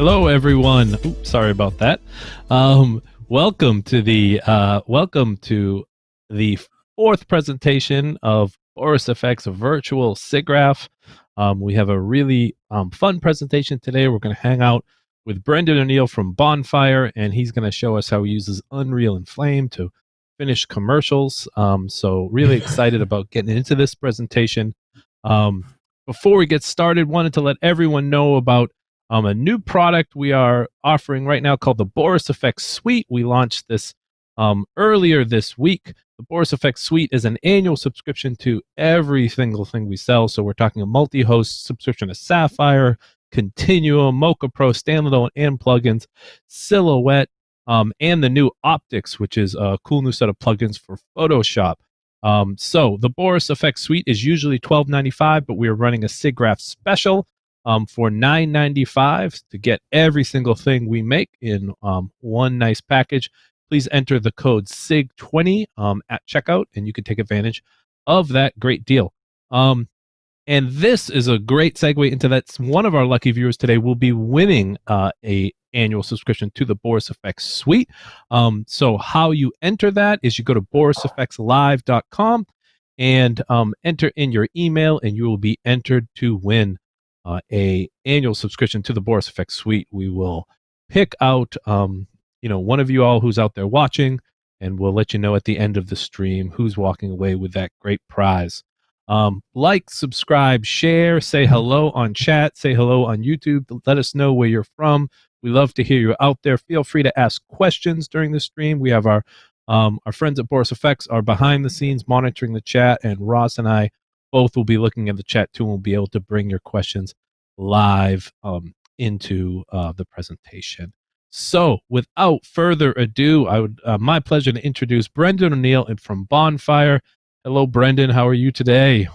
Hello, everyone. Oops, sorry about that. Welcome to the fourth presentation of Boris FX Virtual SIGGRAPH. We have a really fun presentation today. We're going to hang out with Brendan O'Neill from Bonfire, and he's going to show us how he uses Unreal and Flame to finish commercials. So really excited about getting into this presentation. Before we get started, wanted to let everyone know about a new product we are offering right now called the Boris FX Suite. We launched this earlier this week. The Boris FX Suite is an annual subscription to every single thing we sell. So we're talking a multi-host subscription to Sapphire, Continuum, Mocha Pro, standalone and plugins, Silhouette, and the new Optics, which is a cool new set of plugins for Photoshop. So the Boris FX Suite is usually $12.95, but we are running a SIGGRAPH special for $9.95 to get every single thing we make in one nice package. Please enter the code SIG20 at checkout, and you can take advantage of that great deal. And this is a great segue into that. One of our lucky viewers today will be winning a annual subscription to the Boris FX Suite. So how you enter that is you go to borisfxlive.com and enter in your email, and you will be entered to win a annual subscription to the Boris FX Suite. We will pick out one of you all who's out there watching, and we'll let you know at the end of the stream who's walking away with that great prize. Like, subscribe, share, say hello on chat, say hello on YouTube. Let us know where you're from. We love to hear you out there. Feel free to ask questions during the stream. We have our friends at Boris FX are behind the scenes monitoring the chat, and Ross and I both will be looking at the chat too, and we'll be able to bring your questions live into the presentation. So without further ado, I would my pleasure to introduce Brendan O'Neill from Bonfire. Hello, Brendan. How are you today?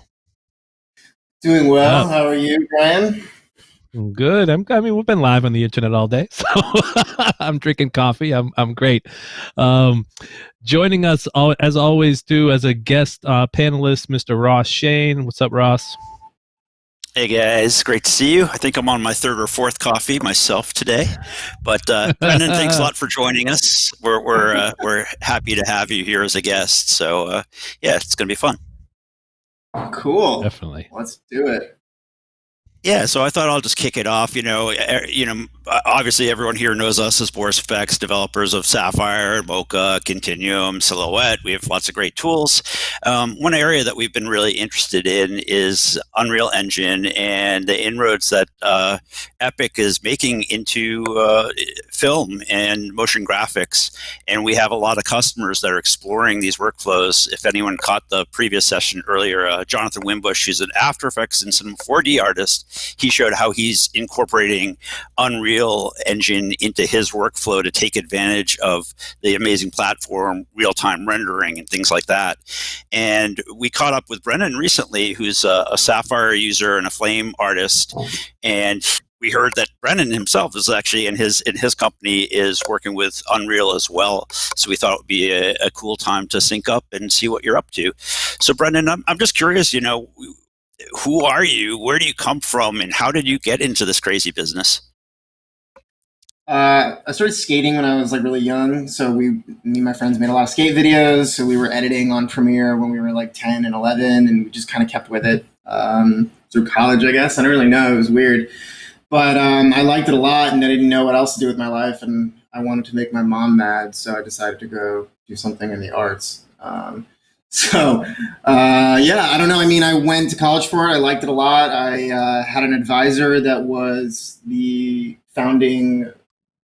Doing well. How are you, Brian? Good. I mean, we've been live on the internet all day, so I'm drinking coffee. I'm great. Joining us, as always, too, as a guest panelist, Mr. Ross Shane. What's up, Ross? Hey guys, great to see you. I think I'm on my third or fourth coffee myself today, but Brendan, thanks a lot for joining us. We're happy to have you here as a guest. So yeah, it's gonna be fun. Cool. Definitely. Let's do it. Yeah, so I thought I'll just kick it off. Obviously everyone here knows us as Boris FX, developers of Sapphire, Mocha, Continuum, Silhouette. We have lots of great tools. One area that we've been really interested in is Unreal Engine and the inroads that Epic is making into film and motion graphics. And we have a lot of customers that are exploring these workflows. If anyone caught the previous session earlier, Jonathan Wimbush, who's an After Effects and Cinema 4D artist, he showed how he's incorporating Unreal Engine into his workflow to take advantage of the amazing platform, real-time rendering, and things like that. And we caught up with Brendan recently, who's a Sapphire user and a Flame artist, and we heard that Brendan himself is actually in his company is working with Unreal as well. So we thought it would be a cool time to sync up and see what you're up to. So Brendan, I'm just curious, who are you? Where do you come from? And how did you get into this crazy business? I started skating when I was really young. So me and my friends made a lot of skate videos. So we were editing on Premiere when we were 10 and 11, and we just kind of kept with it through college, I guess. I don't really know. It was weird. But I liked it a lot, and I didn't know what else to do with my life. And I wanted to make my mom mad. So I decided to go do something in the arts. I don't know. I mean, I went to college for it. I liked it a lot. I had an advisor that was the founding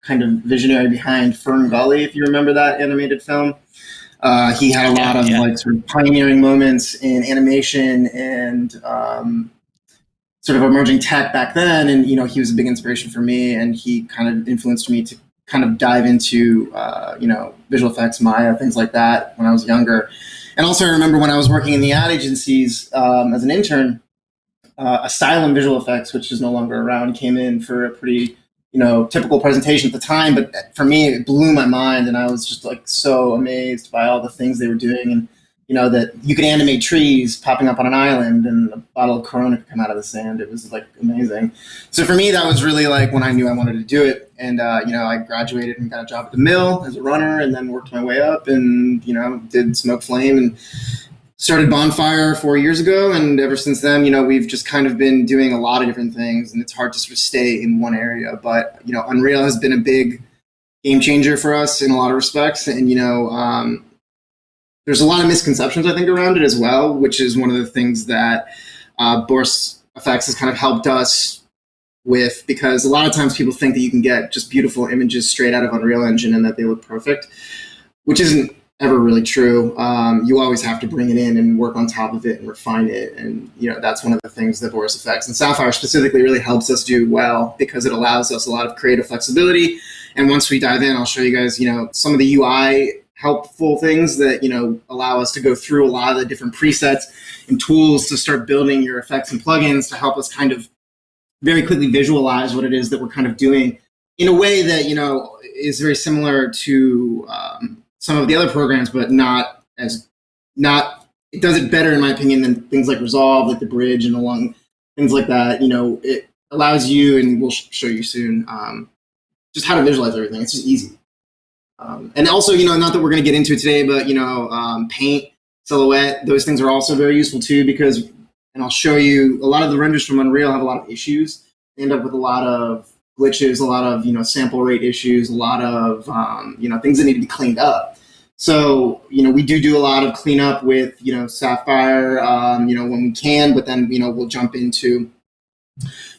kind of visionary behind Fern Gully, if you remember that animated film. He had a lot of sort of pioneering moments in animation and sort of emerging tech back then. And, he was a big inspiration for me, and he kind of influenced me to kind of dive into, visual effects, Maya, things like that when I was younger. And also I remember when I was working in the ad agencies as an intern, Asylum Visual Effects, which is no longer around, came in for a pretty, typical presentation at the time. But for me, it blew my mind, and I was just so amazed by all the things they were doing. And that you could animate trees popping up on an island and a bottle of Corona could come out of the sand. It was like amazing. So for me, that was really like when I knew I wanted to do it. And, I graduated and got a job at the mill as a runner and then worked my way up and, did Smoke Flame and started Bonfire 4 years ago. And ever since then, we've just kind of been doing a lot of different things and it's hard to sort of stay in one area. But, Unreal has been a big game changer for us in a lot of respects. And, there's a lot of misconceptions, I think, around it as well, which is one of the things that Boris FX has kind of helped us with, because a lot of times people think that you can get just beautiful images straight out of Unreal Engine and that they look perfect, which isn't ever really true. You always have to bring it in and work on top of it and refine it. And, that's one of the things that Boris FX and Sapphire specifically really helps us do well, because it allows us a lot of creative flexibility. And once we dive in, I'll show you guys, some of the UI helpful things that, allow us to go through a lot of the different presets and tools to start building your effects and plugins to help us kind of very quickly visualize what it is that we're kind of doing in a way that, is very similar to some of the other programs, but it does it better, in my opinion, than things like Resolve, like the bridge and along things like that. It allows you, and we'll show you soon, just how to visualize everything. It's just easy. And also, not that we're going to get into it today, but, paint, silhouette, those things are also very useful too, because, and I'll show you, a lot of the renders from Unreal have a lot of issues. They end up with a lot of glitches, a lot of, sample rate issues, a lot of, things that need to be cleaned up. So, we do a lot of cleanup with, Sapphire, when we can, but then, we'll jump into,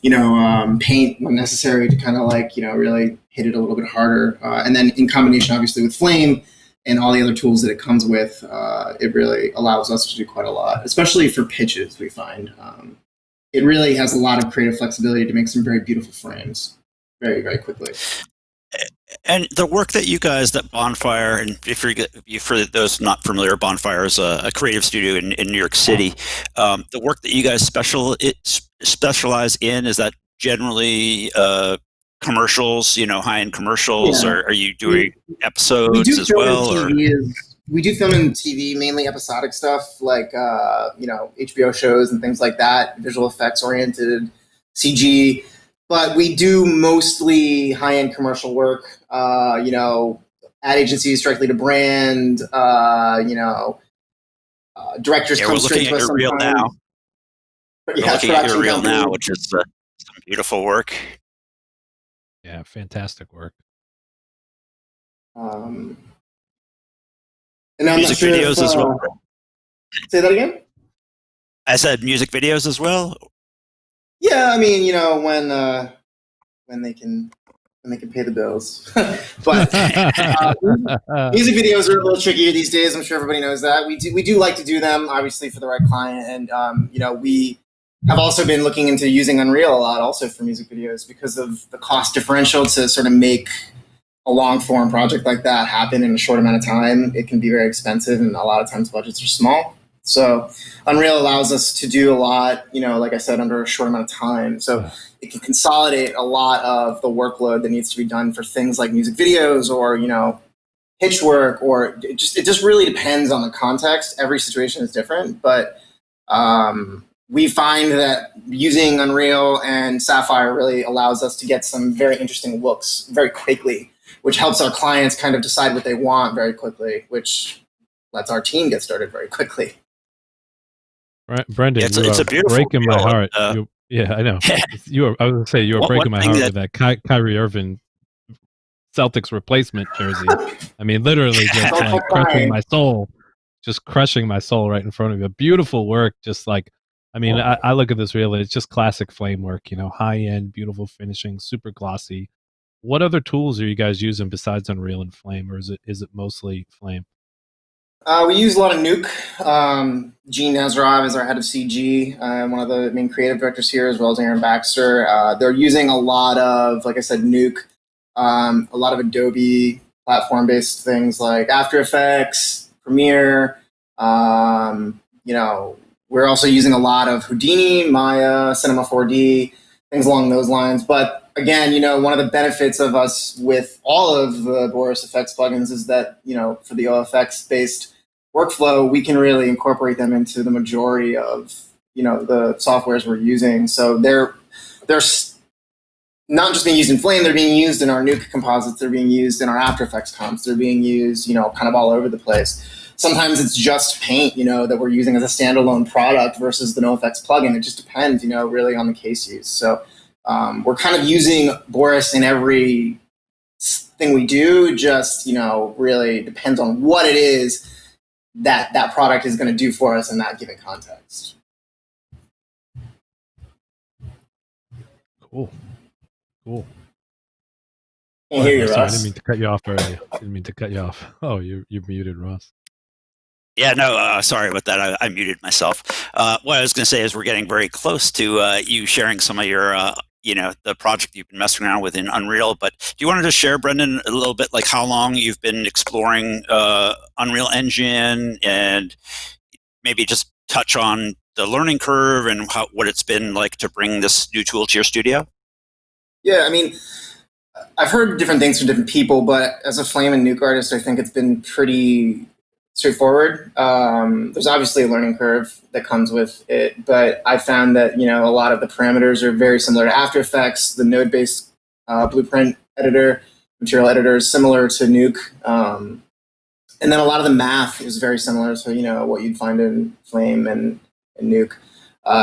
paint when necessary to kind of really hit it a little bit harder. And then in combination, obviously, with Flame and all the other tools that it comes with, it really allows us to do quite a lot, especially for pitches, we find. It really has a lot of creative flexibility to make some very beautiful frames very, very quickly. And the work that you guys, that Bonfire, and for those not familiar, Bonfire is a creative studio in New York City. The work that you guys specialize in, is that generally commercials, high-end commercials, or are you doing episodes as well? We do film in TV, mainly episodic stuff, like HBO shows and things like that, visual effects oriented, CG. But we do mostly high-end commercial work, ad agencies directly to brand, directors come straight to us sometimes. We're looking at your reel now, which is some beautiful work. Yeah, fantastic work. And music videos as well. Say that again? I said music videos as well. Yeah, I mean, when they can pay the bills. But music videos are a little trickier these days. I'm sure everybody knows that. We do like to do them, obviously, for the right client, and we have also been looking into using Unreal a lot, also for music videos, because of the cost differential to sort of make a long form project like that happen in a short amount of time. It can be very expensive, and a lot of times budgets are small. So Unreal allows us to do a lot, like I said, under a short amount of time. So it can consolidate a lot of the workload that needs to be done for things like music videos or, pitch work, or it just really depends on the context. Every situation is different, but we find that using Unreal and Sapphire really allows us to get some very interesting looks very quickly, which helps our clients kind of decide what they want very quickly, which lets our team get started very quickly. Right, Brendan, it's a beautiful breaking my reel. heart. Yeah, I know. I was going to say, you are breaking my heart with that Kyrie Irving Celtics replacement jersey. I mean, literally just crushing my soul. Just crushing my soul right in front of you. Beautiful work. Just like, I look at this reel and it's just classic Flame work, high-end, beautiful finishing, super glossy. What other tools are you guys using besides Unreal and Flame, or is it mostly Flame? We use a lot of Nuke. Gene Nazarov is our head of CG, one of the main creative directors here, as well as Aaron Baxter. They're using a lot of, like I said, Nuke, a lot of Adobe platform-based things like After Effects, Premiere. We're also using a lot of Houdini, Maya, Cinema 4D, things along those lines. But again, one of the benefits of us with all of the Boris FX plugins is that, for the OFX-based workflow, we can really incorporate them into the majority of the softwares we're using. So they're not just being used in Flame, they're being used in our Nuke composites, they're being used in our After Effects comps, they're being used, kind of all over the place. Sometimes it's just Paint, that we're using as a standalone product versus the NoFX plugin. It just depends, really on the case use. So we're kind of using Boris in every thing we do, just, really depends on what it is that product is going to do for us in that given context. Cool. Can't hear you, Sorry, Ross. I didn't mean to cut you off already. Didn't mean to cut you off. Oh, you're muted, Ross. Yeah, no, sorry about that. I muted myself. What I was going to say is we're getting very close to you sharing some of your, the project you've been messing around with in Unreal. But do you want to just share, Brendan, a little bit like how long you've been exploring Unreal Engine, and maybe just touch on the learning curve and what it's been like to bring this new tool to your studio? Yeah, I mean, I've heard different things from different people, but as a Flame and Nuke artist, I think it's been pretty straightforward. There's obviously a learning curve that comes with it, but I found that, a lot of the parameters are very similar to After Effects. The node-based blueprint editor, material editor is similar to Nuke. And then a lot of the math is very similar to, what you'd find in Flame and Nuke.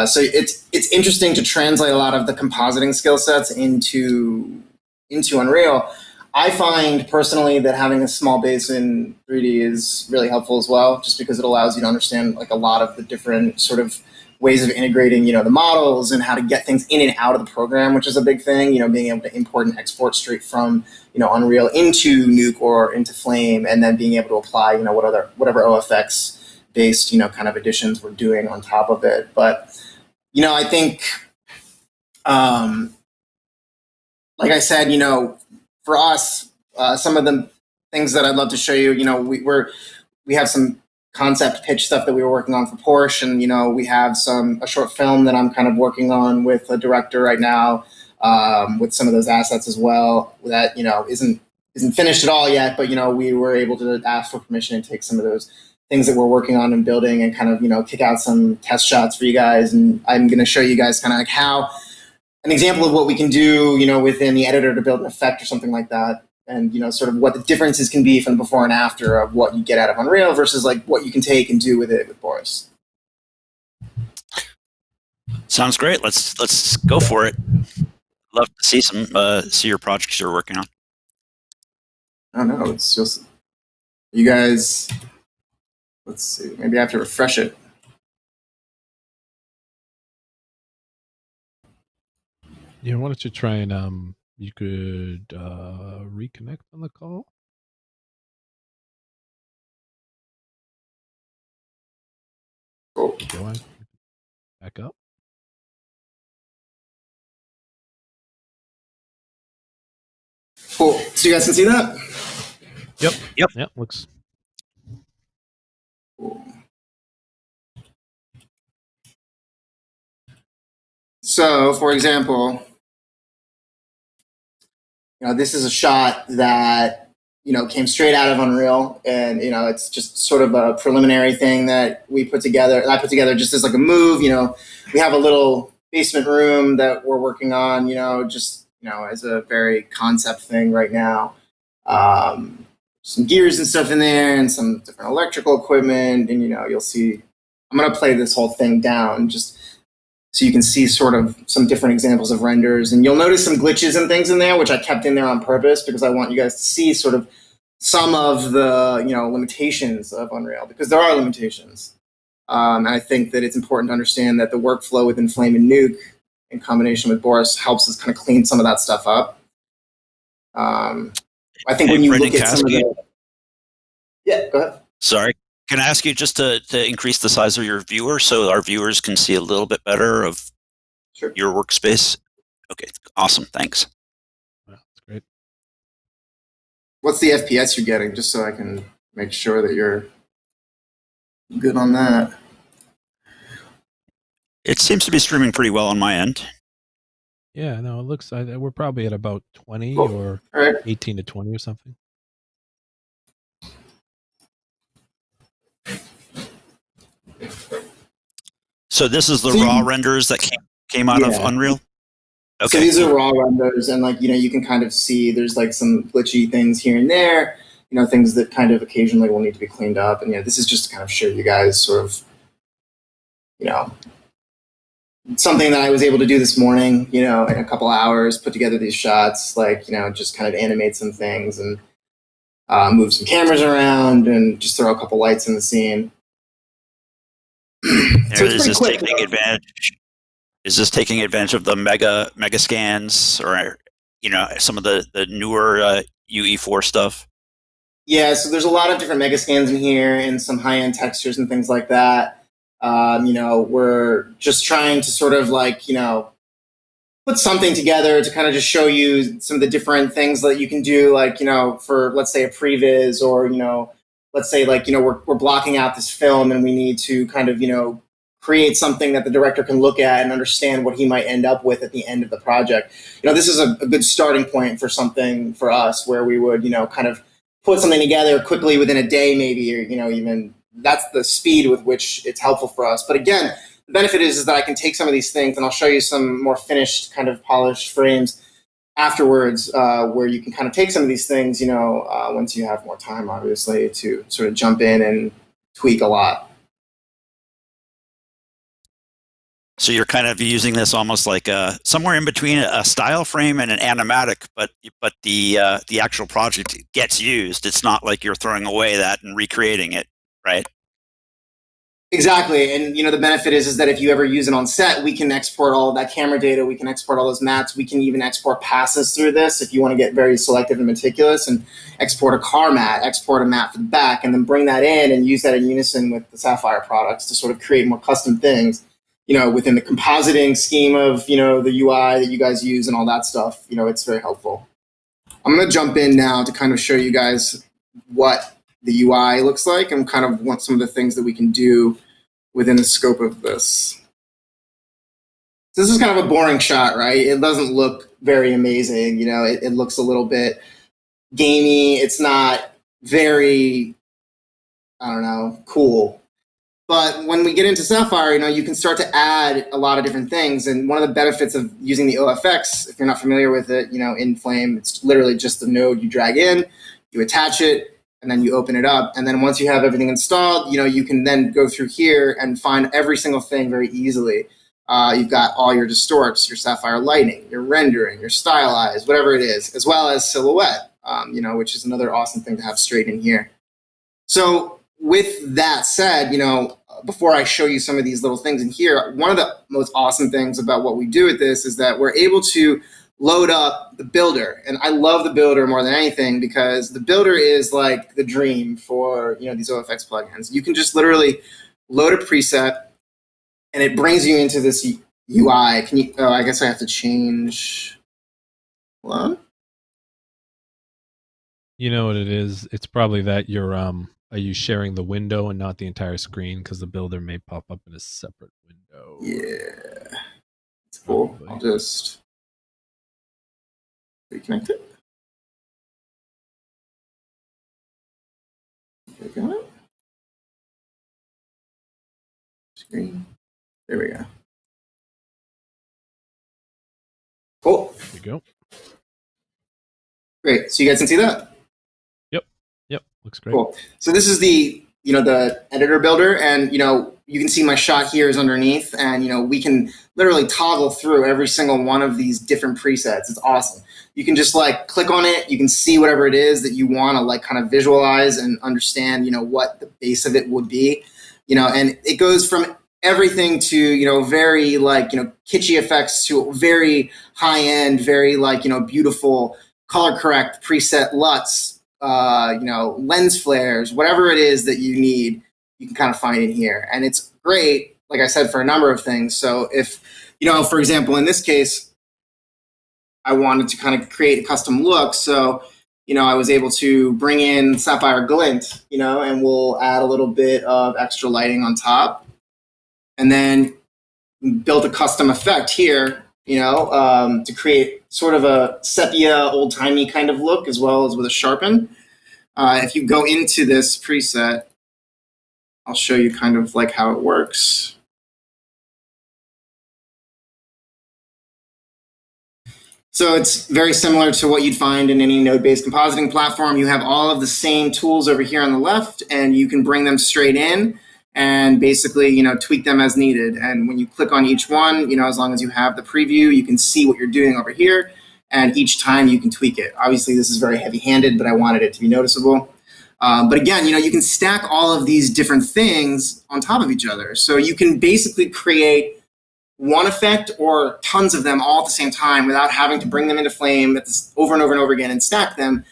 So it's interesting to translate a lot of the compositing skill sets into Unreal. I find personally that having a small base in 3D is really helpful as well, just because it allows you to understand like a lot of the different sort of ways of integrating, the models and how to get things in and out of the program, which is a big thing, being able to import and export straight from, Unreal into Nuke or into Flame, and then being able to apply, whatever OFX based, kind of additions we're doing on top of it. But, I think, like I said, for us, some of the things that I'd love to show you, we have some concept pitch stuff that we were working on for Porsche, and we have a short film that I'm kind of working on with a director right now, with some of those assets as well. That isn't finished at all yet, but we were able to ask for permission and take some of those things that we're working on and building and kind of kick out some test shots for you guys. And I'm going to show you guys kind of like how an example of what we can do, within the editor to build an effect or something like that. And, sort of what the differences can be from before and after of what you get out of Unreal versus like what you can take and do with it with Boris. Sounds great. Let's go for it. Love to see see your projects you're working on. I don't know. It's just, you guys, let's see. Maybe I have to refresh it. Yeah, why don't you try and you could reconnect on the call? Cool. Go on. Back up. Cool. So you guys can see that? Yep. Looks. Cool. So, for example, this is a shot that, came straight out of Unreal, and, it's just sort of a preliminary thing that we put together. I put together just as like a move. We have a little basement room that we're working on, just, as a very concept thing right now. Some gears and stuff in there and some different electrical equipment. And, you'll see, I'm going to play this whole thing down just so you can see sort of some different examples of renders. And you'll notice some glitches and things in there, which I kept in there on purpose because I want you guys to see sort of some of the, limitations of Unreal, because there are limitations. And I think that it's important to understand that the workflow within Flame and Nuke in combination with Boris helps us kind of clean some of that stuff up. I think when you Brendan, look at some of the... Yeah, go ahead. Sorry. Can I ask you just to increase the size of your viewer so our viewers can see a little bit better of your workspace? Okay, awesome. Thanks. Wow, that's great. What's the FPS you're getting, just so I can make sure that you're good on that? It seems to be streaming pretty well on my end. Yeah, no, it looks we're probably at about 20 Cool. or All right. 18 to 20 or something. So this is the So raw renders that came out of Unreal? So Okay. these are raw renders, and like, you can kind of see there's like some glitchy things here and there, things that kind of occasionally will need to be cleaned up. And this is just to kind of show you guys sort of, something that I was able to do this morning, in a couple hours, put together these shots, like, just kind of animate some things and move some cameras around and just throw a couple lights in the scene. So is this taking advantage? Is this taking advantage of the mega scans, or some of the newer UE4 stuff? Yeah, so there's a lot of different mega scans in here and some high-end textures and things like that. We're just trying to sort of like, put something together to kind of just show you some of the different things that you can do, like, for, let's say, a previs, or, let's say, like, we're blocking out this film and we need to kind of, create something that the director can look at and understand what he might end up with at the end of the project. This is a good starting point for something for us, where we would, kind of put something together quickly within a day, maybe, or, even that's the speed with which it's helpful for us. But again, the benefit is that I can take some of these things and I'll show you some more finished, kind of polished frames afterwards, where you can kind of take some of these things, once you have more time, obviously, to sort of jump in and tweak a lot. So you're kind of using this almost like somewhere in between a style frame and an animatic, but the actual project gets used. It's not like you're throwing away that and recreating it, right? Exactly. And the benefit is that if you ever use it on set, we can export all of that camera data, we can export all those mats, we can even export passes through this if you want to get very selective and meticulous, and export a car mat, export a mat for the back, and then bring that in and use that in unison with the Sapphire products to sort of create more custom things, within the compositing scheme of, the UI that you guys use and all that stuff. It's very helpful. I'm going to jump in now to kind of show you guys what the UI looks like and kind of what some of the things that we can do within the scope of this. So this is kind of a boring shot, right? It doesn't look very amazing. It looks a little bit gamey. It's not very, cool. But when we get into Sapphire, you can start to add a lot of different things. And one of the benefits of using the OFX, if you're not familiar with it, in Flame, it's literally just the node you drag in, you attach it, and then you open it up. And then once you have everything installed, you can then go through here and find every single thing very easily. You've got all your distorts, your Sapphire lighting, your rendering, your stylized, whatever it is, as well as silhouette, which is another awesome thing to have straight in here. So with that said, before I show you some of these little things in here, one of the most awesome things about what we do with this is that we're able to load up the builder. And I love the builder more than anything, because the builder is like the dream for, these OFX plugins. You can just literally load a preset and it brings you into this UI. Can you, I guess I have to change, hold on. You know what it is? It's probably that you're are you sharing the window and not the entire screen, because the builder may pop up in a separate window. Yeah, it's cool. Probably. I'll just reconnect it. There we go. Screen. There we go. Cool. There we go. Great. So you guys can see that? Yep. Looks great. Cool. So this is the, the editor builder, and, you can see my shot here is underneath, and, we can literally toggle through every single one of these different presets. It's awesome. You can just like click on it. You can see whatever it is that you want to like kind of visualize and understand, what the base of it would be, and it goes from everything to, very like, kitschy effects to very high end, very like, beautiful color correct preset LUTs, lens flares, whatever it is that you need, you can kind of find in here. And it's great, like I said, for a number of things. So if, for example, in this case, I wanted to kind of create a custom look. So, I was able to bring in Sapphire Glint, and we'll add a little bit of extra lighting on top. And then built a custom effect here, to create sort of a sepia, old-timey kind of look, as well as with a sharpen. If you go into this preset, I'll show you kind of like how it works. So it's very similar to what you'd find in any node-based compositing platform. You have all of the same tools over here on the left, and you can bring them straight in and basically, tweak them as needed. And when you click on each one, as long as you have the preview, you can see what you're doing over here. And each time you can tweak it. Obviously, this is very heavy-handed, but I wanted it to be noticeable. But again, you can stack all of these different things on top of each other. So you can basically create one effect or tons of them all at the same time without having to bring them into Flame over and over and over again and stack them.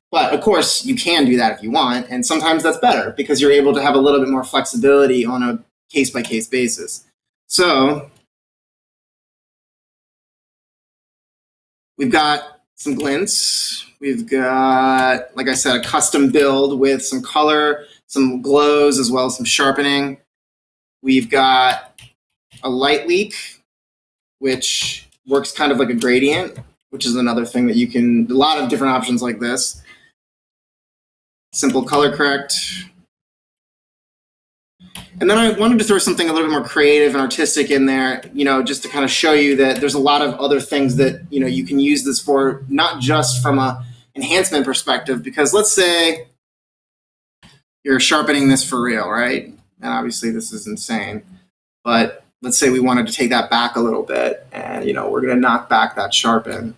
But of course, you can do that if you want, and sometimes that's better because you're able to have a little bit more flexibility on a case-by-case basis. So we've got some glints. We've got, like I said, a custom build with some color, some glows, as well as some sharpening. We've got a light leak, which works kind of like a gradient, which is another thing that you can, a lot of different options like this. Simple color correct. And then I wanted to throw something a little bit more creative and artistic in there, just to kind of show you that there's a lot of other things that, you can use this for, not just from a enhancement perspective, because let's say you're sharpening this for real, right? And obviously this is insane, but let's say we wanted to take that back a little bit and, we're going to knock back that sharpen.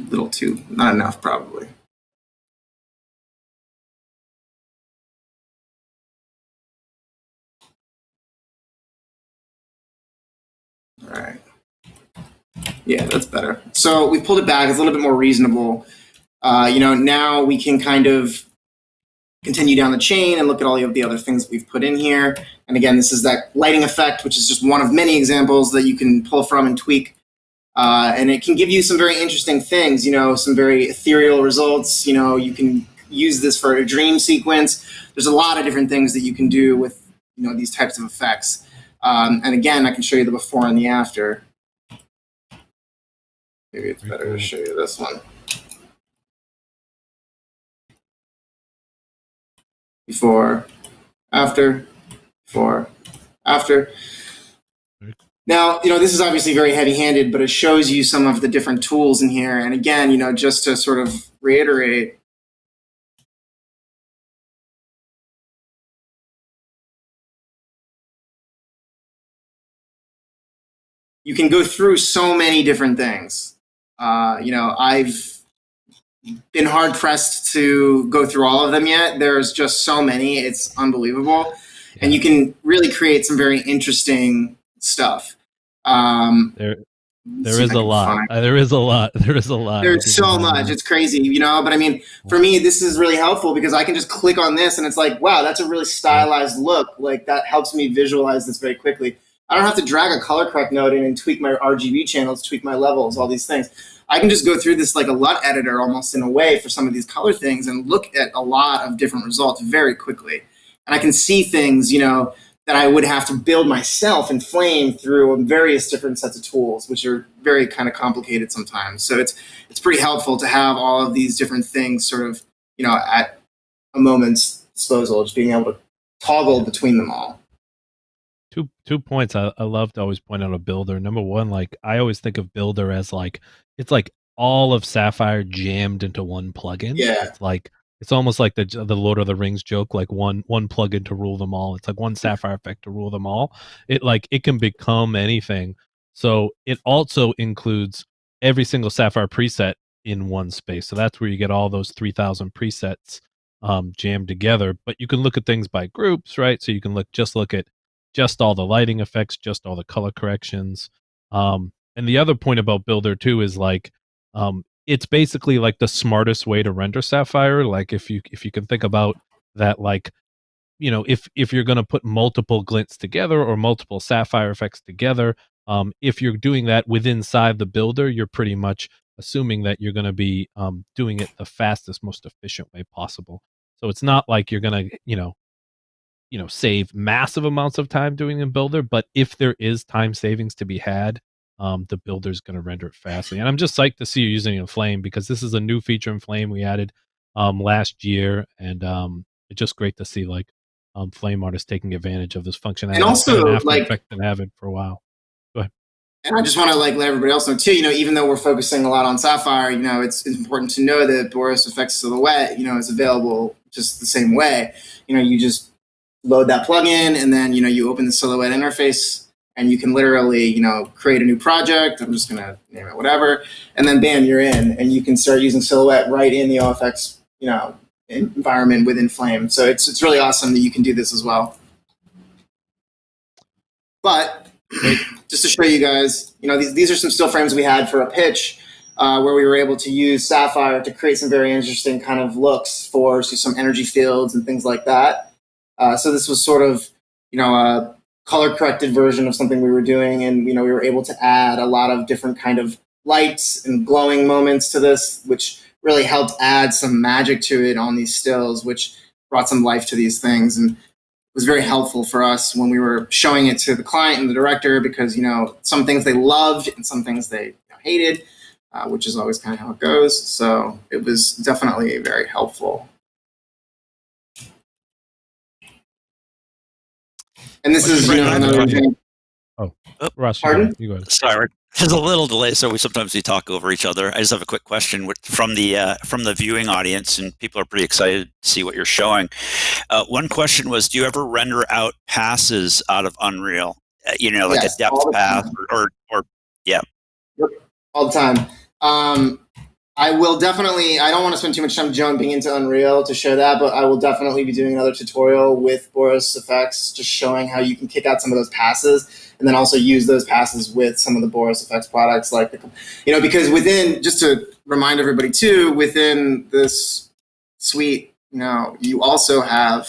Little too, not enough probably. All right. Yeah, that's better. So we pulled it back. It's a little bit more reasonable. Now we can kind of continue down the chain and look at all of the other things we've put in here. And again, this is that lighting effect, which is just one of many examples that you can pull from and tweak. And it can give you some very interesting things, some very ethereal results. You can use this for a dream sequence. There's a lot of different things that you can do with, these types of effects. And again, I can show you the before and the after. Maybe it's better to show you this one. Before, after, before, after. Now, this is obviously very heavy-handed, but it shows you some of the different tools in here. And again, just to sort of reiterate, you can go through so many different things. I've been hard-pressed to go through all of them yet. There's just so many. It's unbelievable. Yeah. And you can really create some very interesting stuff. There is a lot. There is a lot. There's so much. It's crazy, But I mean, for me, this is really helpful because I can just click on this and it's like, wow, that's a really stylized look. Like that helps me visualize this very quickly. I don't have to drag a color correct node in and tweak my RGB channels, tweak my levels, all these things. I can just go through this like a LUT editor almost in a way for some of these color things and look at a lot of different results very quickly. And I can see things, that I would have to build myself in Flame through various different sets of tools, which are very kind of complicated sometimes. So it's pretty helpful to have all of these different things sort of, at a moment's disposal, just being able to toggle between them all. Two points I love to always point out a builder. Number one, like I always think of builder as like, it's like all of Sapphire jammed into one plugin. Yeah. It's almost like the Lord of the Rings joke, like one plugin to rule them all. It's like one Sapphire effect to rule them all. It can become anything. So it also includes every single Sapphire preset in one space. So that's where you get all those 3,000 presets jammed together. But you can look at things by groups, right? So you can look at just all the lighting effects, just all the color corrections. And the other point about Builder too is like, it's basically like the smartest way to render Sapphire. Like if you can think about that, like, if you're going to put multiple glints together or multiple Sapphire effects together, if you're doing that inside the builder, you're pretty much assuming that you're going to be doing it the fastest, most efficient way possible. So it's not like you're going to, save massive amounts of time doing a builder, but if there is time savings to be had, the builder's going to render it fastly. And I'm just psyched to see you using it in Flame because this is a new feature in Flame we added last year, and it's just great to see like Flame artists taking advantage of this functionality. And also, been in After like, Effects and Avid for a while. Go ahead. and I just want to like let everybody else know too, even though we're focusing a lot on Sapphire, it's important to know that Boris FX Silhouette, is available just the same way. You just load that plugin, and then, you open the Silhouette interface, and you can literally, create a new project. I'm just going to name it whatever. And then bam, you're in, and you can start using Silhouette right in the OFX, environment within Flame. So it's really awesome that you can do this as well. But just to show you guys, these are some still frames we had for a pitch, where we were able to use Sapphire to create some very interesting kind of looks for some energy fields and things like that. So this was sort of, a color-corrected version of something we were doing, and, we were able to add a lot of different kind of lights and glowing moments to this, which really helped add some magic to it on these stills, which brought some life to these things. And was very helpful for us when we were showing it to the client and the director, because, some things they loved and some things they hated, which is always kind of how it goes. So it was definitely very helpful. And this is, another thing. Oh, Ross, Pardon? you go ahead. Sorry, there's a little delay, so we talk over each other. I just have a quick question from the viewing audience, and people are pretty excited to see what you're showing. One question was, do you ever render out passes out of Unreal? Like Yes, a depth path, or yeah. Yep, all the time. I will definitely, I don't want to spend too much time jumping into Unreal to show that, but I will definitely be doing another tutorial with Boris FX, just showing how you can kick out some of those passes, and then also use those passes with some of the Boris FX products, like, because within, just to remind everybody too, within this suite, you also have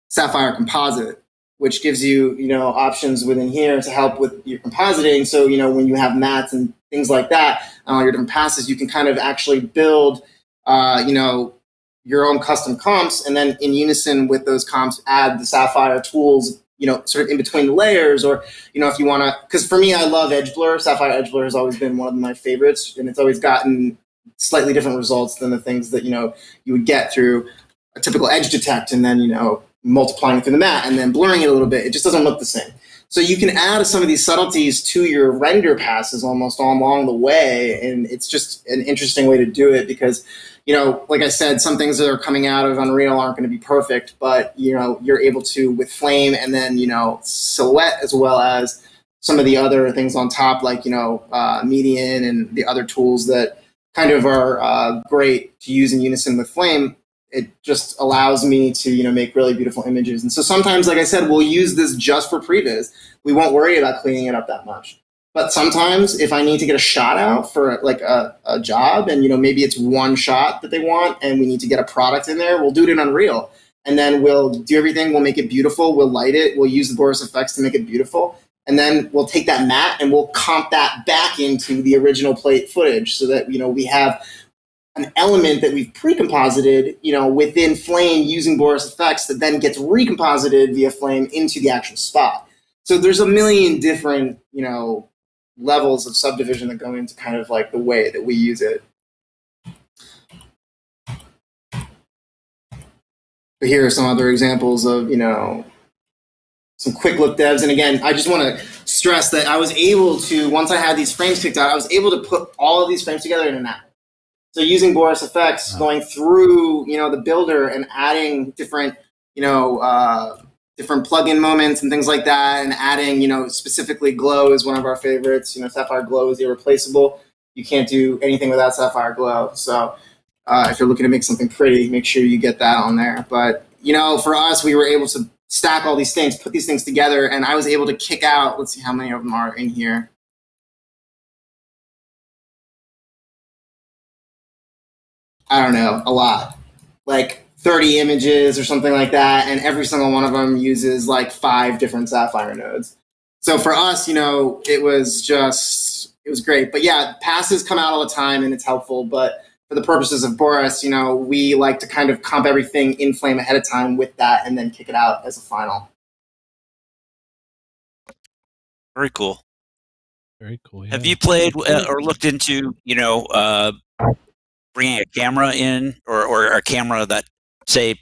Sapphire Composite, which gives you, options within here to help with your compositing. So, when you have mats and things like that, your different passes, you can kind of actually build, your own custom comps, and then in unison with those comps, add the Sapphire tools, sort of in between the layers, or, if you want to, because for me, I love edge blur. Sapphire edge blur has always been one of my favorites, and it's always gotten slightly different results than the things that, you would get through a typical edge detect, and then, multiplying it through the mat and then blurring it a little bit. It just doesn't look the same. So you can add some of these subtleties to your render passes almost all along the way, and it's just an interesting way to do it because, like I said, some things that are coming out of Unreal aren't going to be perfect, but, you're able to with Flame and then, Silhouette, as well as some of the other things on top, like, Median and the other tools that kind of are great to use in unison with Flame. It just allows me to, make really beautiful images. And so sometimes, like I said, we'll use this just for previs. We won't worry about cleaning it up that much. But sometimes if I need to get a shot out for like a job, and, maybe it's one shot that they want and we need to get a product in there, we'll do it in Unreal. And then we'll do everything. We'll make it beautiful. We'll light it. We'll use the Boris FX to make it beautiful. And then we'll take that matte and we'll comp that back into the original plate footage so that, we have an element that we've pre-composited, within Flame using Boris FX that then gets recomposited via Flame into the actual spot. So there's a million different, levels of subdivision that go into kind of like the way that we use it. But here are some other examples of, some quick look devs. And again, I just want to stress that I was able to, once I had these frames picked out, I was able to put all of these frames together in an hour. So using Boris FX, going through, the builder and adding different, different plugin moments and things like that, and adding, specifically Glow is one of our favorites. Sapphire Glow is irreplaceable. You can't do anything without Sapphire Glow. So if you're looking to make something pretty, make sure you get that on there. But, for us, we were able to stack all these things, put these things together, and I was able to kick out, let's see how many of them are in here. I don't know, a lot, like 30 images or something like that. And every single one of them uses like 5 different Sapphire nodes. So for us, it was great. But yeah, passes come out all the time and it's helpful. But for the purposes of Boris, we like to kind of comp everything in Flame ahead of time with that and then kick it out as a final. Very cool. Very cool. Yeah. Have you played or looked into, bringing a camera in, or a camera that, say,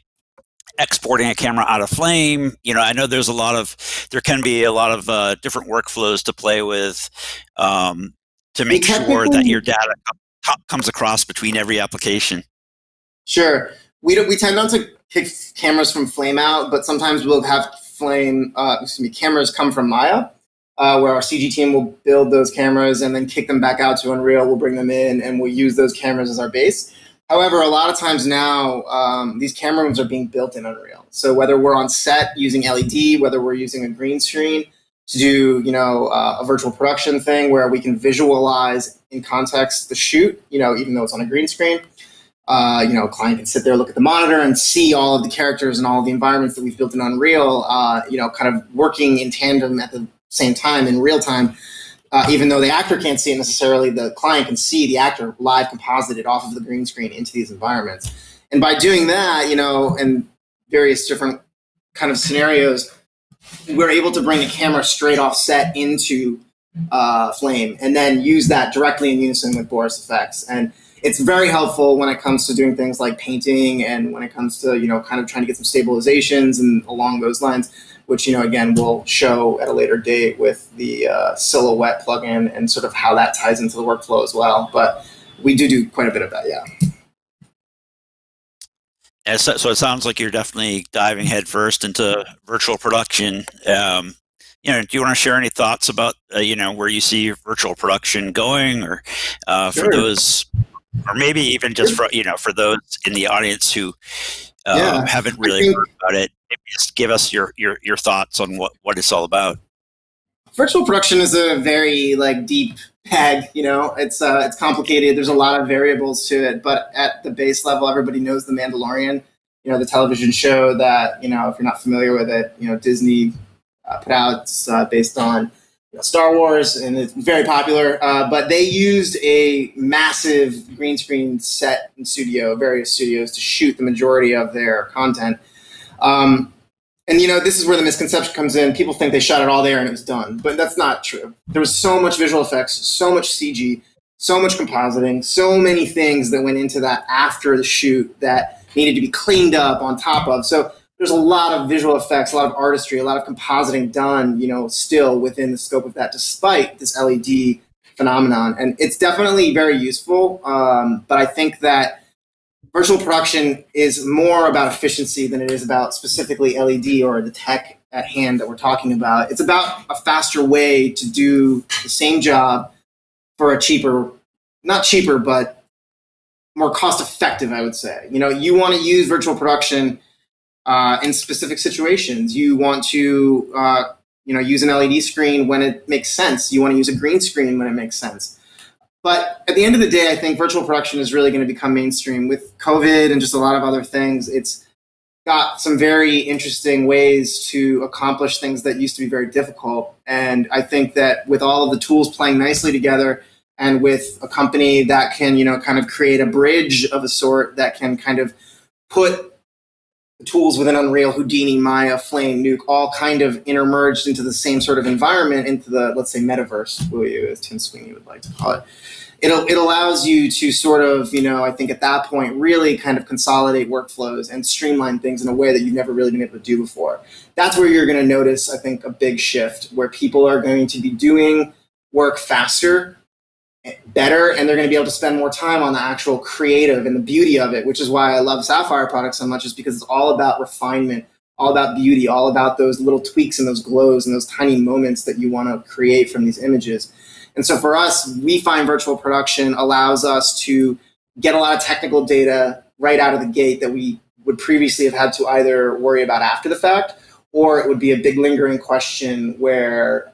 exporting a camera out of Flame. I know there can be a lot of different workflows to play with to make sure that your data comes across between every application. Sure. We tend not to kick cameras from Flame out, but sometimes we'll have cameras come from Maya, where our CG team will build those cameras and then kick them back out to Unreal. We'll bring them in and we'll use those cameras as our base. However, a lot of times now, these camera rooms are being built in Unreal. So whether we're on set using LED, whether we're using a green screen to do, a virtual production thing where we can visualize in context the shoot, even though it's on a green screen, a client can sit there, look at the monitor and see all of the characters and all of the environments that we've built in Unreal, kind of working in tandem at the same time in real time. Even though the actor can't see it necessarily, the client can see the actor live composited off of the green screen into these environments. And by doing that, in various different kind of scenarios, we're able to bring the camera straight off set into Flame and then use that directly in unison with Boris effects. And it's very helpful when it comes to doing things like painting and when it comes to, kind of trying to get some stabilizations and along those lines, which, again, we'll show at a later date with the Silhouette plugin and sort of how that ties into the workflow as well. But we do quite a bit of that, yeah. So it sounds like you're definitely diving headfirst into virtual production. Do you want to share any thoughts about, where you see virtual production going, or for those, or maybe even just for those in the audience who haven't really heard about it? Maybe just give us your thoughts on what it's all about. Virtual production is a very deep bag. It's complicated. There's a lot of variables to it, but at the base level, everybody knows The Mandalorian. The television show that if you're not familiar with it, Disney put out. It's based on Star Wars, and it's very popular. But they used a massive green screen set in various studios, to shoot the majority of their content. And this is where the misconception comes in. People think they shot it all there and it was done, but that's not true. There was so much visual effects, so much CG, so much compositing, so many things that went into that after the shoot that needed to be cleaned up on top of. So there's a lot of visual effects, a lot of artistry, a lot of compositing done, still within the scope of that, despite this LED phenomenon. And it's definitely very useful. But I think that virtual production is more about efficiency than it is about specifically LED or the tech at hand that we're talking about. It's about a faster way to do the same job for a not cheaper, but more cost effective, I would say. You want to use virtual production in specific situations. You want to, use an LED screen when it makes sense. You want to use a green screen when it makes sense. But at the end of the day, I think virtual production is really going to become mainstream. With COVID and just a lot of other things, it's got some very interesting ways to accomplish things that used to be very difficult. And I think that with all of the tools playing nicely together, and with a company that can, kind of create a bridge of a sort that can kind of put the tools within Unreal, Houdini, Maya, Flame, Nuke, all kind of intermerged into the same sort of environment, into the, let's say, metaverse, as Tim Sweeney would like to call it. It allows you to sort of, I think at that point, really kind of consolidate workflows and streamline things in a way that you've never really been able to do before. That's where you're going to notice, I think, a big shift, where people are going to be doing work faster, better, and they're going to be able to spend more time on the actual creative and the beauty of it, which is why I love Sapphire products so much, is because it's all about refinement, all about beauty, all about those little tweaks and those glows and those tiny moments that you want to create from these images. And so for us, we find virtual production allows us to get a lot of technical data right out of the gate that we would previously have had to either worry about after the fact, or it would be a big lingering question where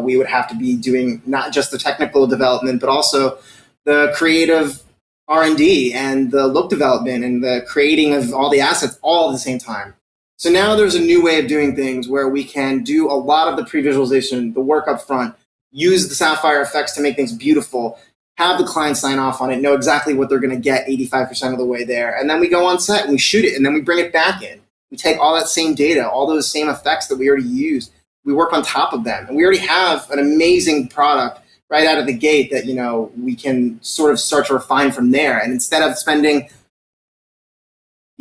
we would have to be doing not just the technical development, but also the creative R&D and the look development and the creating of all the assets all at the same time. So now there's a new way of doing things where we can do a lot of the pre-visualization, the work up front, use the Sapphire effects to make things beautiful, have the client sign off on it, know exactly what they're going to get 85% of the way there. And then we go on set and we shoot it, and then we bring it back in. We take all that same data, all those same effects that we already used, we work on top of them. And we already have an amazing product right out of the gate that, we can sort of start to refine from there. And instead of spending,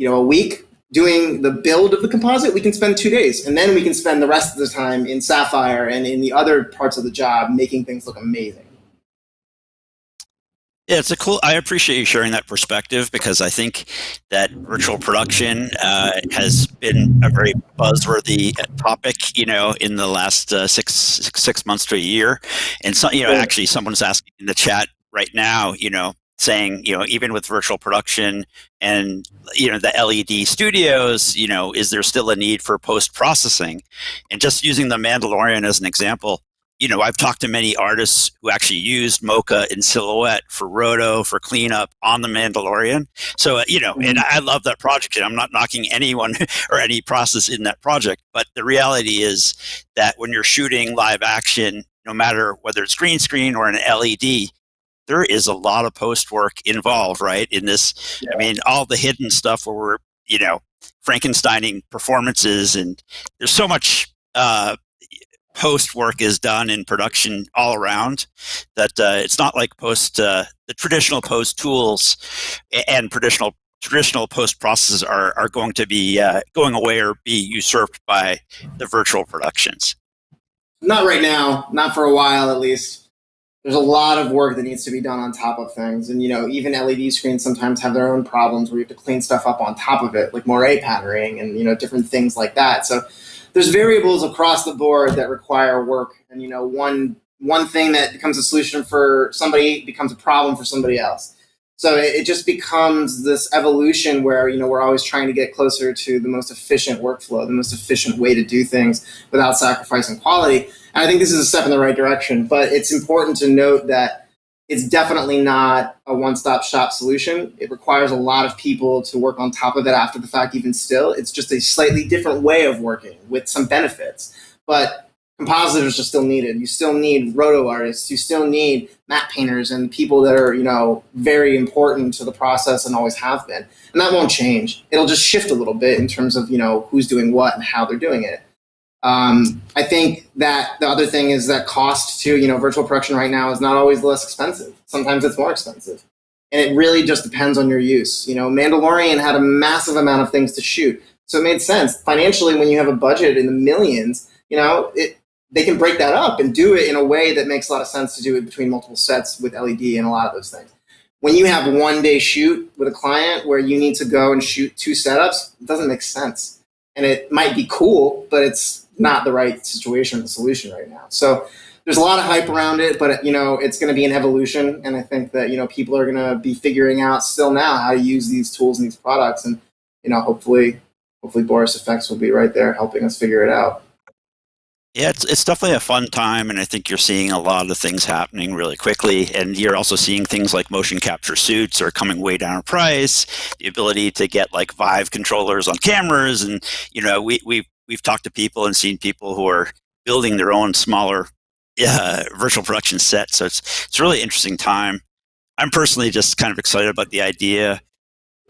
a week doing the build of the composite, we can spend 2 days, and then we can spend the rest of the time in Sapphire and in the other parts of the job making things look amazing. Yeah, it's a cool. I appreciate you sharing that perspective, because I think that virtual production has been a very buzzworthy topic, in the last six months to a year. And so, actually, someone's asking in the chat right now, saying, even with virtual production and the LED studios, is there still a need for post processing? And just using the Mandalorian as an example. I've talked to many artists who actually used Mocha in Silhouette for roto, for cleanup on the Mandalorian. So, and I love that project, and I'm not knocking anyone or any process in that project. But the reality is that when you're shooting live action, no matter whether it's green screen or an LED, there is a lot of post work involved, right? In this, yeah. I mean, all the hidden stuff where we're, Frankensteining performances, and there's so much, post work is done in production all around that it's not like the traditional post tools and traditional post processes are going to be going away or be usurped by the virtual productions. Not right now, not for a while at least. There's a lot of work that needs to be done on top of things, and even LED screens sometimes have their own problems where you have to clean stuff up on top of it, like moire patterning and different things like that. So there's variables across the board that require work, and one thing that becomes a solution for somebody becomes a problem for somebody else. So it just becomes this evolution where we're always trying to get closer to the most efficient workflow, the most efficient way to do things without sacrificing quality. And I think this is a step in the right direction, but it's important to note that it's definitely not a one-stop shop solution. It requires a lot of people to work on top of it after the fact. Even still, it's just a slightly different way of working with some benefits. But compositors are still needed. You still need roto artists. You still need matte painters and people that are, very important to the process and always have been. And that won't change. It'll just shift a little bit in terms of, who's doing what and how they're doing it. I think that the other thing is that cost too. Virtual production right now is not always less expensive. Sometimes it's more expensive. And it really just depends on your use. Mandalorian had a massive amount of things to shoot. So it made sense. Financially, when you have a budget in the millions, they can break that up and do it in a way that makes a lot of sense to do it between multiple sets with LED and a lot of those things. When you have 1 day shoot with a client where you need to go and shoot 2 setups, it doesn't make sense. And it might be cool, but it's not the right situation or the solution right now. So there's a lot of hype around it, but it's going to be an evolution. And I think that, people are going to be figuring out still now how to use these tools and these products. And, hopefully Boris FX will be right there helping us figure it out. Yeah, it's definitely a fun time, and I think you're seeing a lot of things happening really quickly. And you're also seeing things like motion capture suits are coming way down in price. The ability to get like Vive controllers on cameras, and we've talked to people and seen people who are building their own smaller virtual production set. So it's a really interesting time. I'm personally just kind of excited about the idea,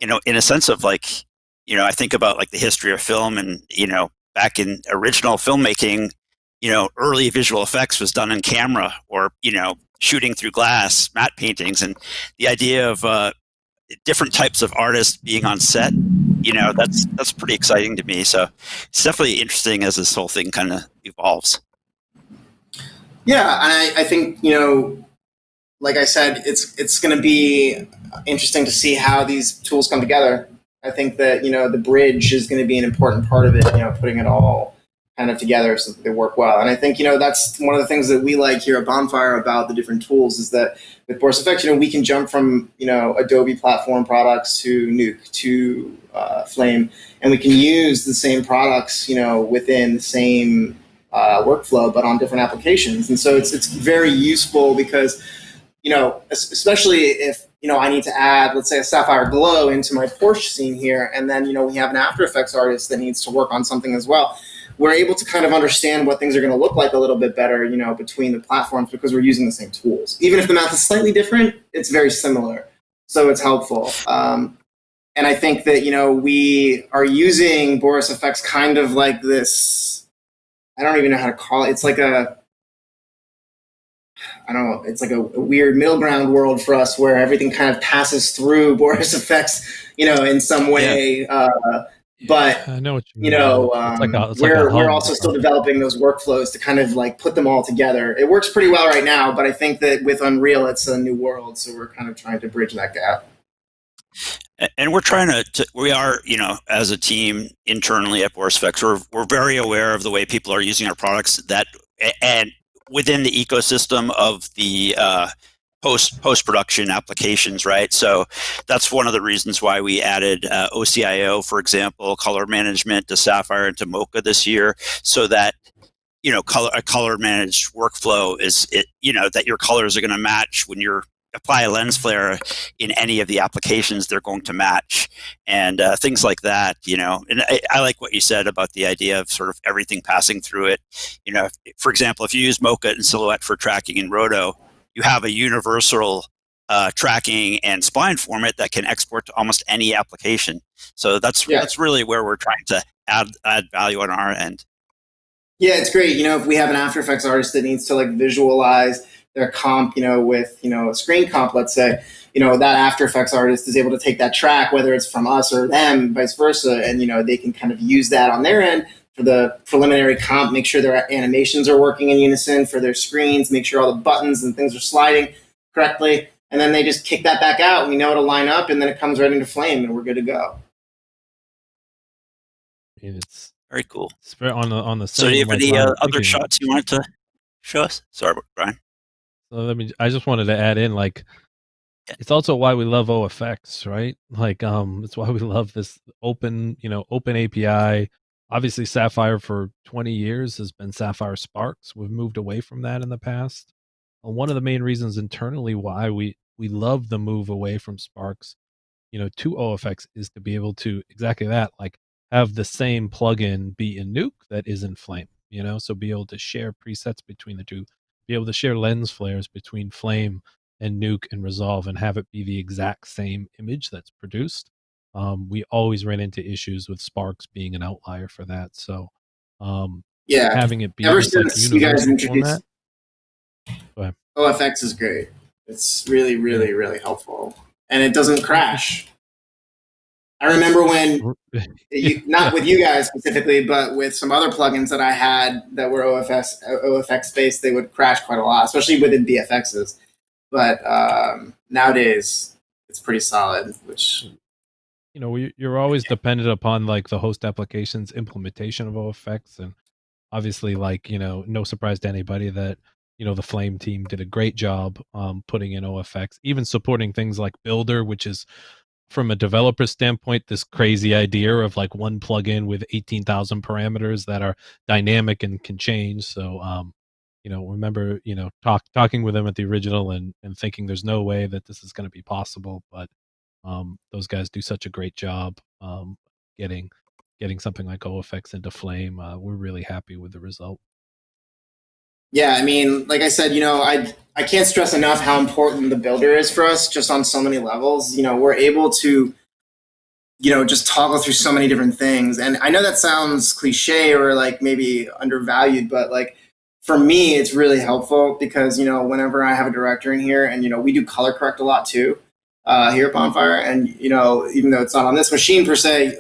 in a sense of like, I think about like the history of film, and back in original filmmaking, early visual effects was done in camera or shooting through glass, matte paintings, and the idea of different types of artists being on set, that's pretty exciting to me. So it's definitely interesting as this whole thing kind of evolves. Yeah, and I think, like I said, it's going to be interesting to see how these tools come together. I think that, the bridge is going to be an important part of it, putting it all kind of together so that they work well. And I think, that's one of the things that we like here at Bonfire about the different tools is that with Boris FX, we can jump from, Adobe platform products to Nuke to Flame, and we can use the same products, within the same workflow, but on different applications. And so it's very useful because, especially if, I need to add, let's say, a Sapphire glow into my Porsche scene here, and then, we have an After Effects artist that needs to work on something as well. We're able to kind of understand what things are going to look like a little bit better, between the platforms because we're using the same tools. Even if the math is slightly different, it's very similar. So it's helpful. And I think that, we are using Boris FX kind of like this, I don't even know how to call it. It's like it's like a weird middle ground world for us where everything kind of passes through Boris FX, in some way. But I know what you you mean. know, It's like a we're hub. also still developing those workflows to kind of like put them all together. It works pretty well right now, but I think that with Unreal, it's a new world. So we're kind of trying to bridge that gap. And we're trying we are, as a team internally at VFX, we're very aware of the way people are using our products and within the ecosystem of the post-production applications, right? So that's one of the reasons why we added OCIO, for example, color management to Sapphire and to Mocha this year, so that a color managed workflow is that your colors are going to match when you're apply a lens flare in any of the applications, they're going to match, and things like that. And I like what you said about the idea of sort of everything passing through it. For example, if you use Mocha and Silhouette for tracking in Roto, you have a universal tracking and spline format that can export to almost any application. So that's really where we're trying to add value on our end. Yeah, it's great. If we have an After Effects artist that needs to like visualize their comp, with, a screen comp, let's say, that After Effects artist is able to take that track, whether it's from us or them, vice versa. And, they can kind of use that on their end for the preliminary comp, make sure their animations are working in unison for their screens, make sure all the buttons and things are sliding correctly. And then they just kick that back out. We know it'll line up, and then it comes right into Flame, and we're good to go. It's very cool. It's very on the same. So do you have any other shots you wanted to show us? Sorry, Brian. So I just wanted to add in, it's also why we love OFX, right? It's why we love this open API. Obviously, Sapphire for 20 years has been Sapphire Sparks. We've moved away from that in the past. One of the main reasons internally why we love the move away from Sparks, to OFX is to be able to exactly that, have the same plugin be in Nuke that is in Flame, so be able to share presets between the two, be able to share lens flares between Flame and Nuke and Resolve and have it be the exact same image that's produced. We always ran into issues with Sparks being an outlier for that. So having it be ever this, since you guys introduced format, OFX is great. It's really, really, really helpful. And it doesn't crash. I remember when, not with you guys specifically, but with some other plugins that I had that were OFX based, they would crash quite a lot, especially within VFXs. But nowadays, it's pretty solid, which... you're always dependent upon the host application's implementation of OFX. And obviously, no surprise to anybody that, the Flame team did a great job putting in OFX, even supporting things like Builder, which is, from a developer standpoint, this crazy idea of one plugin with 18,000 parameters that are dynamic and can change. So, remember, talking with them at the original and thinking there's no way that this is going to be possible. But those guys do such a great job getting something like OFX into Flame. We're really happy with the result. Yeah, I mean, like I said, I can't stress enough how important the Builder is for us, just on so many levels. We're able to, just toggle through so many different things. And I know that sounds cliche or maybe undervalued, but for me, it's really helpful because, whenever I have a director in here and, we do color correct a lot too here at Bonfire. And, even though it's not on this machine per se,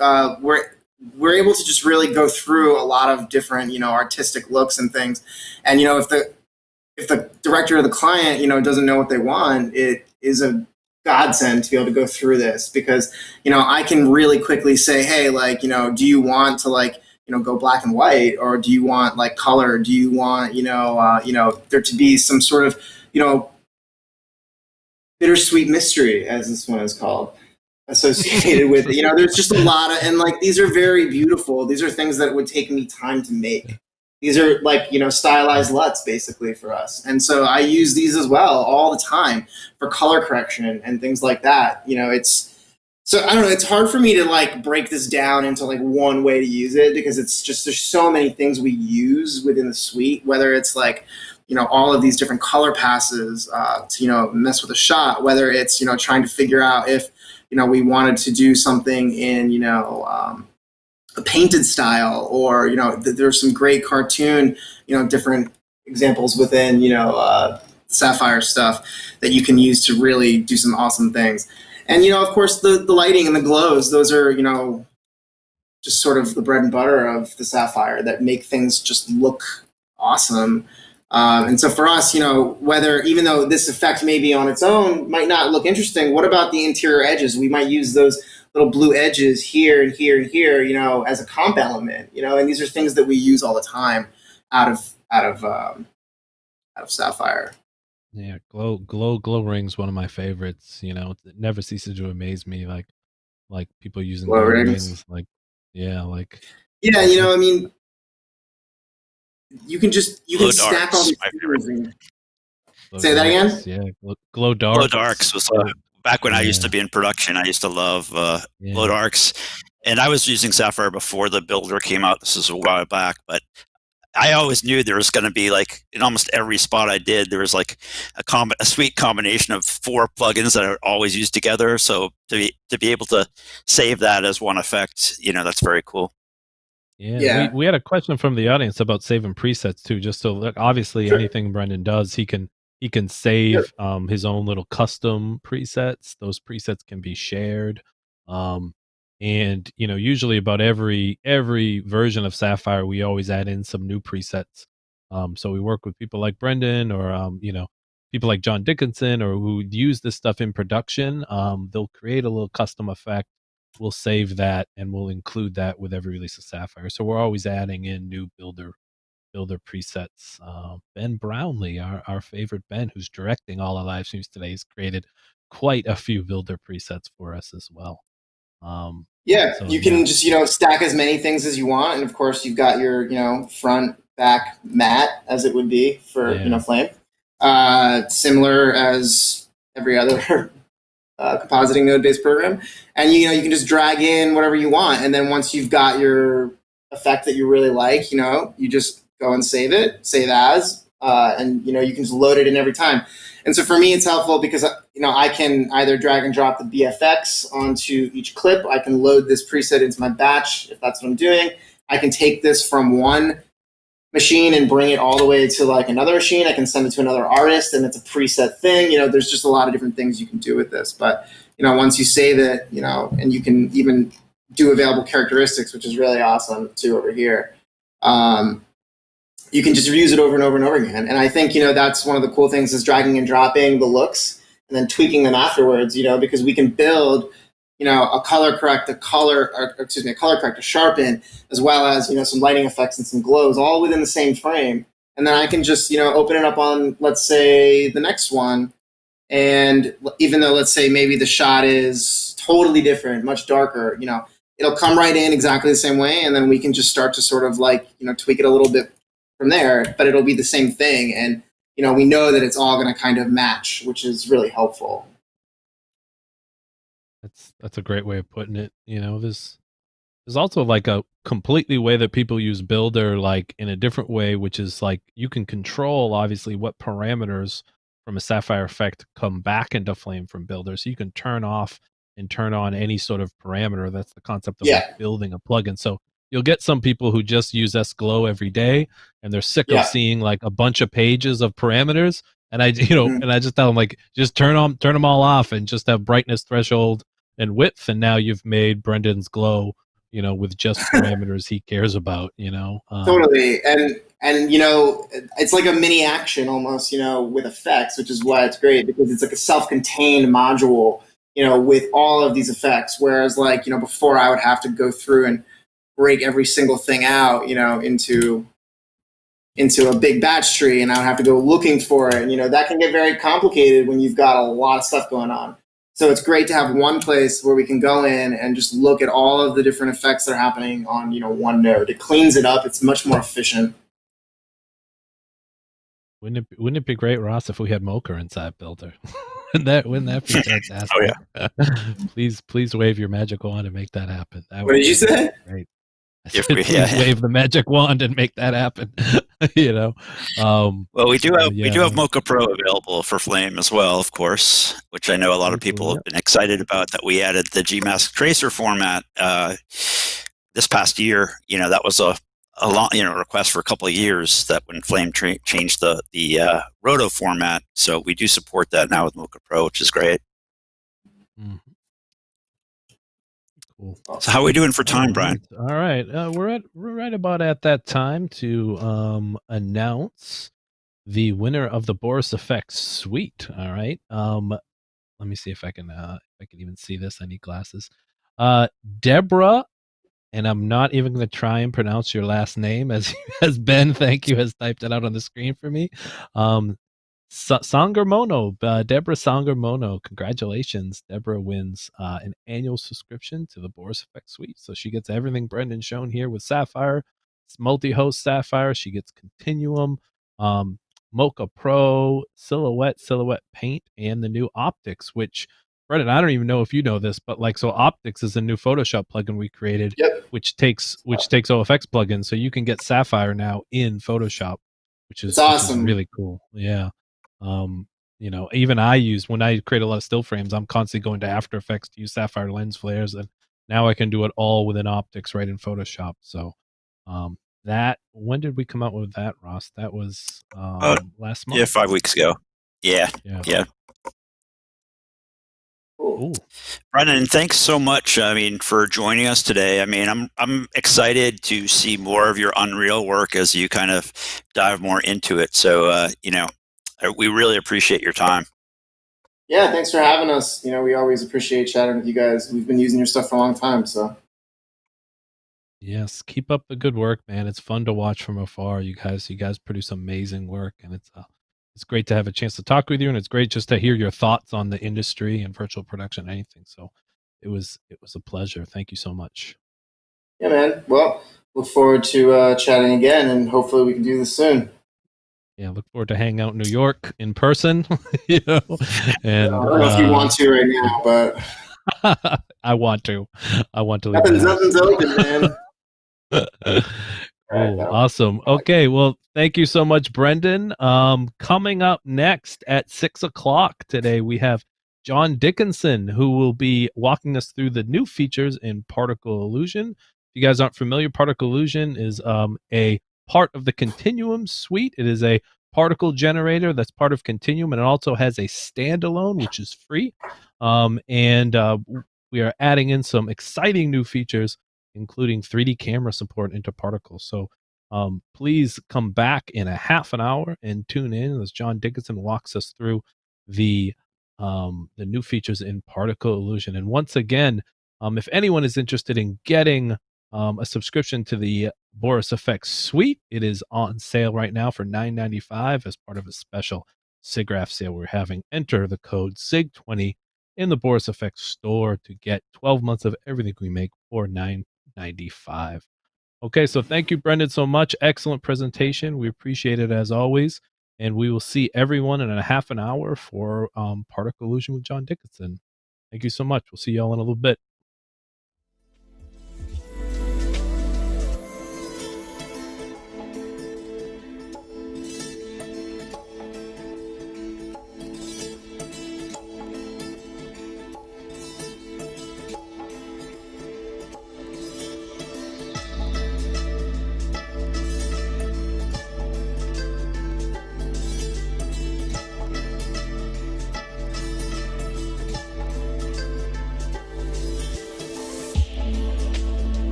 we're able to just really go through a lot of different, artistic looks and things. And, if the director or the client, doesn't know what they want, it is a godsend to be able to go through this because, I can really quickly say, hey, do you want to go black and white, or do you want color? Do you want, there to be some sort of, bittersweet mystery, as this one is called, associated with it. There's just a lot of, and these are very beautiful. These are things that would take me time to make. These are stylized LUTs basically for us. And so I use these as well all the time for color correction and things like that. So I don't know, it's hard for me to break this down into one way to use it because it's just, there's so many things we use within the suite, whether it's all of these different color passes to, mess with a shot, whether it's, trying to figure out if, we wanted to do something in, a painted style, or, there's some great cartoon, different examples within, Sapphire stuff that you can use to really do some awesome things. And, of course, the lighting and the glows, those are, just sort of the bread and butter of the Sapphire that make things just look awesome. And so for us, whether, even though this effect maybe on its own might not look interesting, what about the interior edges? We might use those little blue edges here and here and here, as a comp element, and these are things that we use all the time out of Sapphire. Yeah, glow rings, one of my favorites. It never ceases to amaze me. Like people using Glow glow rings. rings, yeah, I mean, you can stack all these things and say that again. Yeah, glow darks. Glow darks was back when I used to be in production. I used to love glow darks, and I was using Sapphire before the builder came out. This is a while back, but I always knew there was going to be, like, in almost every spot I did, there was like a sweet combination of 4 plugins that are always used together. So to be able to save that as one effect, that's very cool. Yeah. We had a question from the audience about saving presets too. Just so, look, obviously anything Brendan does, he can save his own little custom presets. Those presets can be shared. And usually about every version of Sapphire, we always add in some new presets. So we work with people like Brendan, or people like John Dickinson, or who use this stuff in production. They'll create a little custom effect. We'll save that and we'll include that with every release of Sapphire. So we're always adding in new builder presets. Ben Brownlee, our favorite Ben, who's directing all our live streams today, has created quite a few builder presets for us as well. You can just stack as many things as you want, and of course you've got your front back matte, as it would be for Flame, similar as every other compositing node-based program, and you can just drag in whatever you want, and then once you've got your effect that you really like, you just go and save as, and you can just load it in every time. And so for me, it's helpful because I can either drag and drop the BFX onto each clip. I can load this preset into my batch if that's what I'm doing. I can take this from one machine and bring it all the way to like another machine. I can send it to another artist, and it's a preset thing. There's just a lot of different things you can do with this. But once you save it, and you can even do available characteristics, which is really awesome too over here. You can just use it over and over and over again. And I think, that's one of the cool things, is dragging and dropping the looks and then tweaking them afterwards, because we can build, a color correct, a color correct, a sharpen, as well as, some lighting effects and some glows all within the same frame. And then I can just, open it up on, let's say, the next one. And even though, let's say, maybe the shot is totally different, much darker, it'll come right in exactly the same way. And then we can just start to sort of tweak it a little bit from there, but it'll be the same thing. And, we know that it's all going to kind of match, which is really helpful. That's a great way of putting it. There's also like a completely way that people use Builder, like in a different way, which is like you can control obviously what parameters from a Sapphire effect come back into Flame from Builder. So you can turn off and turn on any sort of parameter. That's the concept of like building a plugin. So you'll get some people who just use S-Glow every day, and they're sick of seeing like a bunch of pages of parameters. And I just tell them, like, just turn them all off and just have brightness, threshold, and width. And now you've made Brendan's glow, with just parameters he cares about, Totally. And it's like a mini action almost, with effects, which is why it's great, because it's like a self-contained module, with all of these effects. Whereas like, before I would have to go through and break every single thing out, into a big batch tree, and I would have to go looking for it. And, that can get very complicated when you've got a lot of stuff going on. So it's great to have one place where we can go in and just look at all of the different effects that are happening on, one node. It cleans it up. It's much more efficient. Wouldn't it be great, Ross, if we had Mocha inside Builder? wouldn't that be fantastic? Oh yeah. Please wave your magic wand and make that happen. What did you say? Great. Please wave the magic wand and make that happen. Well, we do have Mocha Pro available for Flame as well, of course, which I know a lot of people have been excited about. That we added the Gmask tracer format this past year. That was a long request for a couple of years. That when Flame changed the Roto format, so we do support that now with Mocha Pro, which is great. Mm-hmm. Cool. So how are we doing for time, Brian? All right. We're right about at that time to announce the winner of the Boris Effects suite. All right. Let me see if I can even see this. I need glasses. Deborah, and I'm not even going to try and pronounce your last name as Ben, thank you, has typed it out on the screen for me. Sangermono, Deborah Sangermono, congratulations. Deborah wins an annual subscription to the Boris Effect Suite. So she gets everything Brendan's shown here with Sapphire. It's multi-host Sapphire. She gets Continuum, Mocha Pro, Silhouette Paint, and the new Optics, which, Brendan, I don't even know if you know this, but like, so Optics is a new Photoshop plugin we created, which takes OFX plugins. So you can get Sapphire now in Photoshop, which is awesome. Which is really cool. Yeah. You know, even when I create a lot of still frames, I'm constantly going to After Effects to use Sapphire lens flares, and now I can do it all within Optics right in Photoshop. So, when did we come out with that, Ross? That was last month. Yeah, 5 weeks ago. Yeah. Cool. Brendan, thanks so much. I mean, for joining us today. I mean, I'm excited to see more of your Unreal work as you kind of dive more into it. So, you know, we really appreciate your time. Yeah, thanks for having us. You know, we always appreciate chatting with you guys. We've been using your stuff for a long time, so. Yes, keep up the good work, man. It's fun to watch from afar. You guys produce amazing work, and it's great to have a chance to talk with you, and it's great just to hear your thoughts on the industry and virtual production, anything. So it was a pleasure. Thank you so much. Yeah, man. Well, look forward to chatting again, and hopefully we can do this soon. Yeah, look forward to hanging out in New York in person. You know, and I don't know if you want to right now, but I want to. Nothing's open, man. Cool. Awesome. Okay, well, thank you so much, Brendan. Coming up next at 6:00 today, we have John Dickinson, who will be walking us through the new features in Particle Illusion. If you guys aren't familiar, Particle Illusion is a part of the Continuum suite. It is a particle generator that's part of Continuum, and it also has a standalone, which is free. We are adding in some exciting new features, including 3D camera support into Particle. So please come back in a half an hour and tune in as John Dickinson walks us through the new features in Particle Illusion. And once again, if anyone is interested in getting a subscription to the Boris Effects suite, it is on sale right now for $9.95 as part of a special SIGGRAPH sale we're having. Enter the code SIG20 in the Boris Effects store to get 12 months of everything we make for $9.95. Okay, so thank you, Brendan, so much. Excellent presentation. We appreciate it as always. And we will see everyone in a half an hour for Particle Illusion with John Dickinson. Thank you so much. We'll see you all in a little bit.